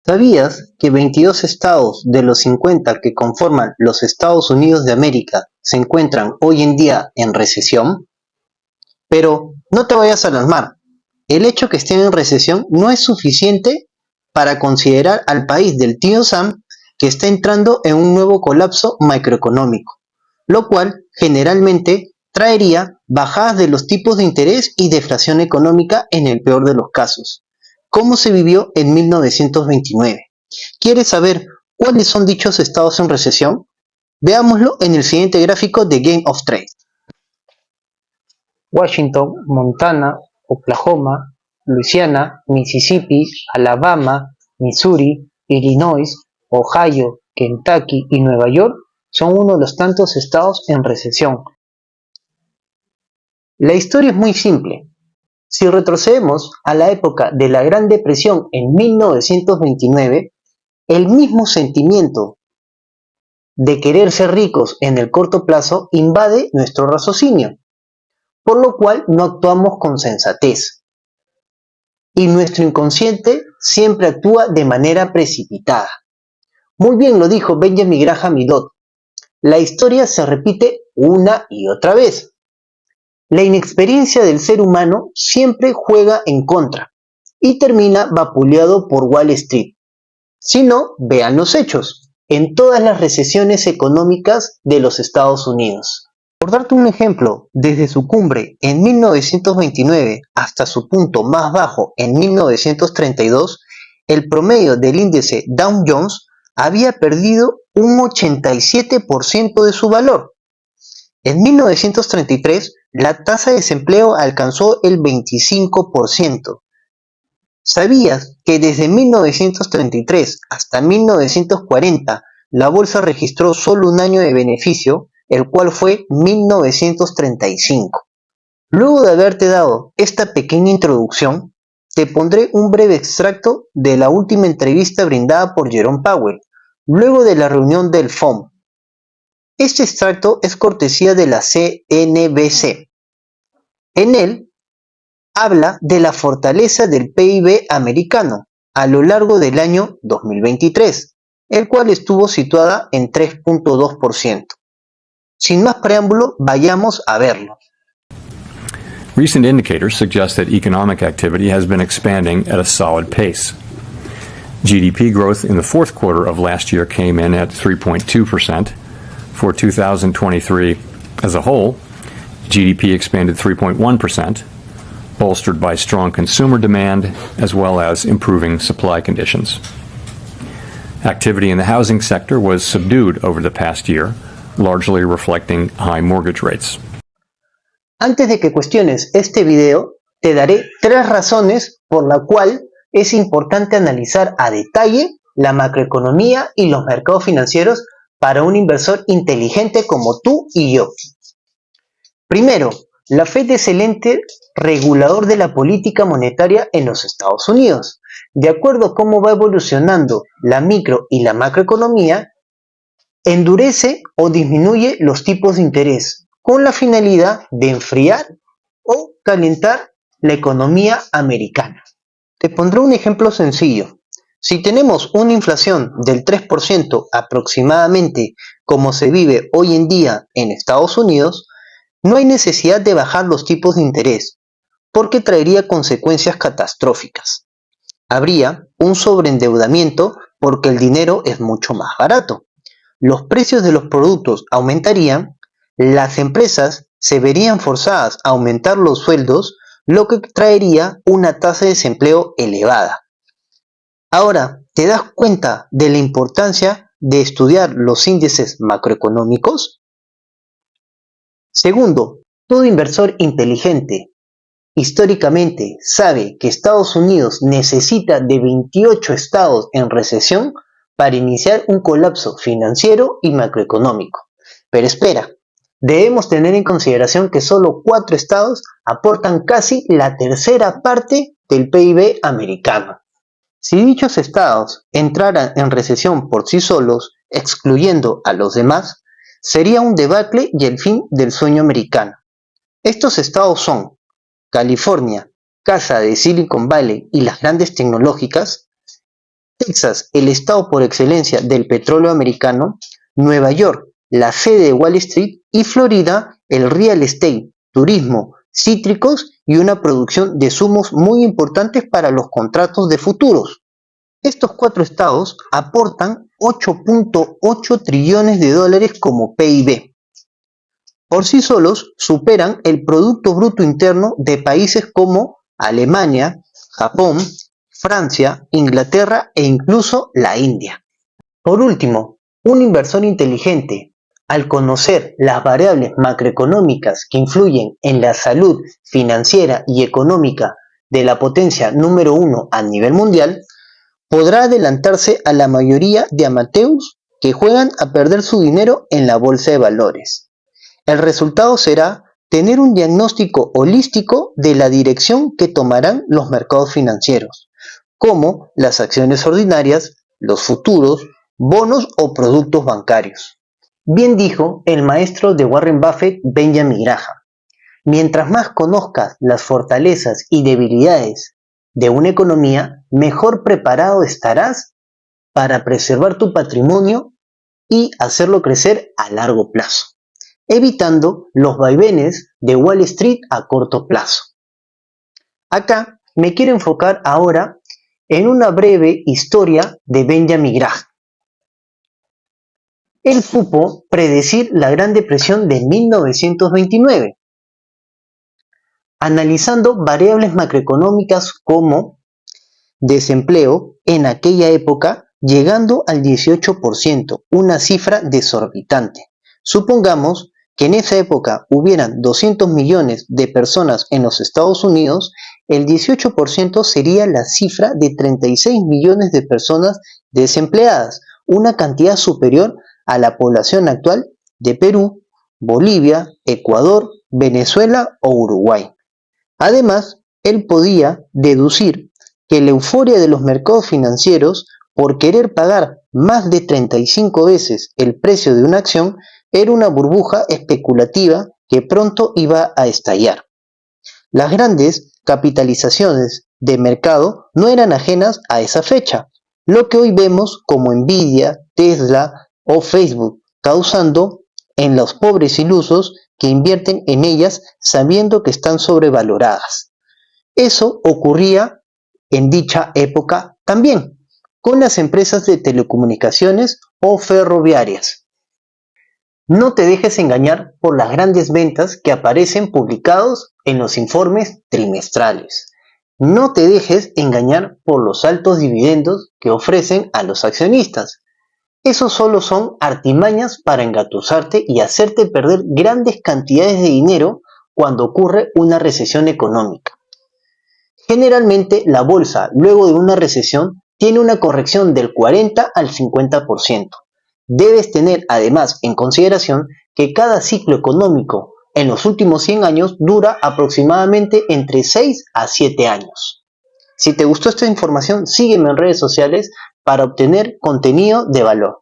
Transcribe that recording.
¿Sabías que 22 estados de los 50 que conforman los Estados Unidos de América se encuentran hoy en día en recesión? Pero no te vayas a alarmar. El hecho que estén en recesión no es suficiente para considerar al país del tío Sam que está entrando en un nuevo colapso macroeconómico, lo cual generalmente traería bajadas de los tipos de interés y deflación económica en el peor de los casos, como se vivió en 1929. ¿Quieres saber cuáles son dichos estados en recesión? Veámoslo en el siguiente gráfico de Game of Trade. Washington, Montana, Oklahoma, Luisiana, Mississippi, Alabama, Missouri, Illinois, Ohio, Kentucky y Nueva York son uno de los tantos estados en recesión. La historia es muy simple. Si retrocedemos a la época de la Gran Depresión en 1929, el mismo sentimiento de querer ser ricos en el corto plazo invade nuestro raciocinio, por lo cual no actuamos con sensatez. Y nuestro inconsciente siempre actúa de manera precipitada. Muy bien lo dijo Benjamin Graham y Dodd. La historia se repite una y otra vez. La inexperiencia del ser humano siempre juega en contra y termina vapuleado por Wall Street. Si no, vean los hechos en todas las recesiones económicas de los Estados Unidos. Por darte un ejemplo, desde su cumbre en 1929 hasta su punto más bajo en 1932, el promedio del índice Dow Jones había perdido un 87% de su valor. En 1933, la tasa de desempleo alcanzó el 25%. ¿Sabías que desde 1933 hasta 1940 la bolsa registró solo un año de beneficio, el cual fue 1935? Luego de haberte dado esta pequeña introducción, te pondré un breve extracto de la última entrevista brindada por Jerome Powell, luego de la reunión del FOMC. Este extracto es cortesía de la CNBC. En él, habla de la fortaleza del PIB americano a lo largo del año 2023, el cual estuvo situada en 3.2%. Sin más preámbulo, vayamos a verlo. Recent indicators suggest that economic activity has been expanding at a solid pace. GDP growth in the fourth quarter of last year came in at 3.2%. For 2023 as a whole, GDP expanded 3.1%, bolstered by strong consumer demand as well as improving supply conditions. Activity in the housing sector was subdued over the past year, largely reflecting high mortgage rates. Antes de que cuestiones este video, te daré 3 razones por la cual es importante analizar a detalle la macroeconomía y los mercados financieros para un inversor inteligente como tú y yo. Primero, la Fed es el ente regulador de la política monetaria en los Estados Unidos. De acuerdo a cómo va evolucionando la micro y la macroeconomía, endurece o disminuye los tipos de interés con la finalidad de enfriar o calentar la economía americana. Te pondré un ejemplo sencillo. Si tenemos una inflación del 3% aproximadamente como se vive hoy en día en Estados Unidos, no hay necesidad de bajar los tipos de interés, porque traería consecuencias catastróficas. Habría un sobreendeudamiento porque el dinero es mucho más barato. Los precios de los productos aumentarían, las empresas se verían forzadas a aumentar los sueldos, lo que traería una tasa de desempleo elevada. Ahora, ¿te das cuenta de la importancia de estudiar los índices macroeconómicos? Segundo, todo inversor inteligente históricamente sabe que Estados Unidos necesita de 28 estados en recesión para iniciar un colapso financiero y macroeconómico. Pero espera, debemos tener en consideración que solo 4 estados aportan casi la tercera parte del PIB americano. Si dichos estados entraran en recesión por sí solos, excluyendo a los demás, sería un debacle y el fin del sueño americano. Estos estados son California, casa de Silicon Valley y las grandes tecnológicas, Texas, el estado por excelencia del petróleo americano, Nueva York, la sede de Wall Street, y Florida, el real estate, turismo, cítricos y una producción de zumos muy importantes para los contratos de futuros. Estos 4 estados aportan 8.8 trillones de dólares como PIB. Por sí solos superan el Producto Bruto Interno de países como Alemania, Japón, Francia, Inglaterra e incluso la India. Por último, un inversor inteligente, al conocer las variables macroeconómicas que influyen en la salud financiera y económica de la potencia número 1 a nivel mundial, podrá adelantarse a la mayoría de amateurs que juegan a perder su dinero en la bolsa de valores. El resultado será tener un diagnóstico holístico de la dirección que tomarán los mercados financieros, como las acciones ordinarias, los futuros, bonos o productos bancarios. Bien dijo el maestro de Warren Buffett, Benjamin Graham: mientras más conozcas las fortalezas y debilidades de una economía, mejor preparado estarás para preservar tu patrimonio y hacerlo crecer a largo plazo, evitando los vaivenes de Wall Street a corto plazo. Acá me quiero enfocar ahora en una breve historia de Benjamin Graham. Él supo predecir la Gran Depresión de 1929, analizando variables macroeconómicas como desempleo en aquella época llegando al 18%, una cifra desorbitante. Supongamos que en esa época hubieran 200 millones de personas en los Estados Unidos, el 18% sería la cifra de 36 millones de personas desempleadas, una cantidad superior a la población actual de Perú, Bolivia, Ecuador, Venezuela o Uruguay. Además, él podía deducir que la euforia de los mercados financieros por querer pagar más de 35 veces el precio de una acción era una burbuja especulativa que pronto iba a estallar. Las grandes capitalizaciones de mercado no eran ajenas a esa fecha, lo que hoy vemos como Nvidia, Tesla o Facebook, causando en los pobres ilusos que invierten en ellas sabiendo que están sobrevaloradas. Eso ocurría en dicha época también con las empresas de telecomunicaciones o ferroviarias. No te dejes engañar por las grandes ventas que aparecen publicados en los informes trimestrales. No te dejes engañar por los altos dividendos que ofrecen a los accionistas. Esos solo son artimañas para engatusarte y hacerte perder grandes cantidades de dinero cuando ocurre una recesión económica. Generalmente la bolsa, luego de una recesión, tiene una corrección del 40 al 50%. Debes tener además en consideración que cada ciclo económico en los últimos 100 años dura aproximadamente entre 6 a 7 años. Si te gustó esta información, sígueme en redes sociales para obtener contenido de valor.